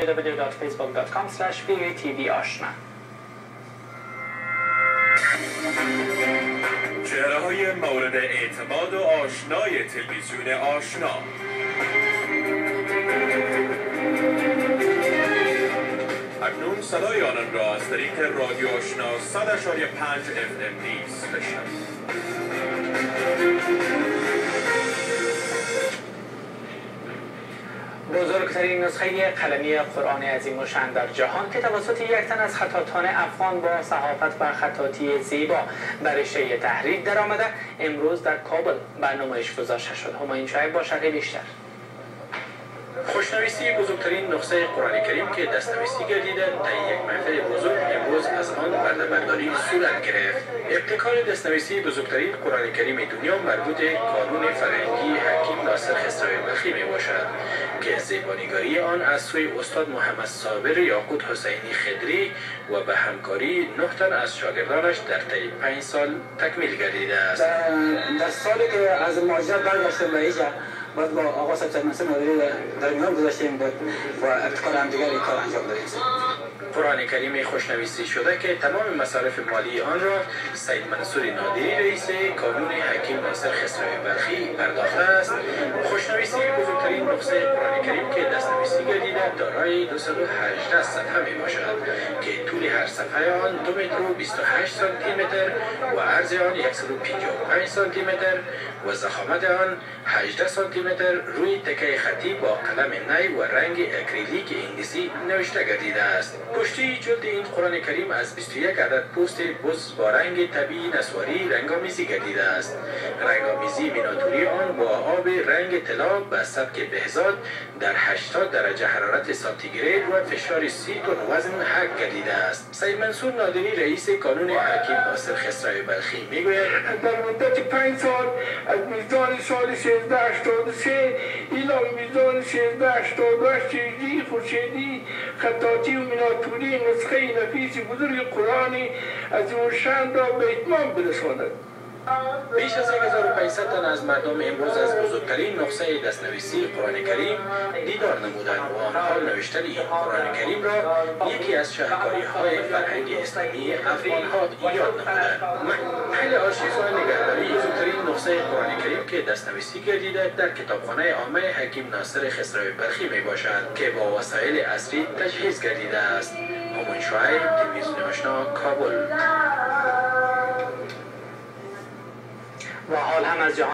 www.facebook.com/voatv-ashna. چهره‌های مورد اعتماد و آشنای تلویزیون آشنا. اکنون صدای آنان را از طریق رادیو آشنا 100.5 FM نیز بشنوید. بزرگترین نسخه قلمی قرآن عظیم الشأن در جهان که توسط یک تن از خطاطان افغان با صحافت و خطاطی زیبا به رشته تحریر درآمده امروز در کابل به نمایش گذاشته شد. همایون شعیب با شرح بیشتر. خوشنویسی بزرگترین نسخه قرآن کریم که دستنویسی گردیده در یک محفل بزرگ امروز از آن برده‌برداری صورت گرفت. ابتکار دستنویسی بزرگترین قرآن کریم دنیا مربوط کانون فرهنگی حکیم ناصر خسروی بلخی می باشد که زیبانیگاری آن از سوی استاد محمد صابر یاقوت حسینی خدری و به همکاری 9 تن از شاگردانش در طی 5 سال تکمیل گردیده است. در سالی که از مهاجرت برگشتم به اینجا بعد با آقا صاحب منصور نادری در میان گذاشتیم و ابتکار هم دیگر کار انجام دادیم. قرآن کریم خوشنویسی شده که تمام مصارف مالی آن را سید منصور نادری رئیس کانون حکیم ناصر خسروی بلخی پرداخته است. خوشنویسی بزرگترین نسخه قرآن کریم که دستنویسی گردیده دارای 218 صفحه می باشد که طول هر صفحه آن 2 متر و 28 سانتی متر و عرض آن 155 سانتی متر و ضخامت آن 18 سانتی متر روی تکه خطی با قلم نی و رنگ اکریلیک انگلیسی نوشته گردیده است. پشتی جلد این قرآن کریم از 21 عدد پوست بز با رنگ طبیعی نسواری رنگامیزی گردیده است. رنگامیزی میناتوری آن با آب رنگ طلا به سبک بهزاد در 80 درجه حرارت سانتیگراد و فشار 30 تن وزن حک گردیده است. سید منصور نادری رئیس کانون حکیم ناصر خسروی بلخی میگوید در مدت 5 سال از میزان سال 1383 اینا به میزان 1388 چیزی خورشیدی خطاطی و میناتوری نسخه نفیس بزرگ قرآن عظیم الشأن را به اتمام برساند. بیش از 1500 تن از مردم امروز از بزرگترین نسخه دستنویسی قرآن کریم دیدار نمودند و آنها نوشتن این قرآن کریم را یکی از شاهکاری‌های فرهنگ اسلامی افغان‌ها ایجاد نمودند. محل آرشیو و نگهداری بزرگترین نسخه قرآن کریم که دستنویسی گردیده در کتابخانه عامه حکیم ناصر خسروی بلخی می باشد که با وسایل عصری تجهیز گردیده است. همایون شعیب، تلویزیون آشنا، کابل. و حال هم از جهان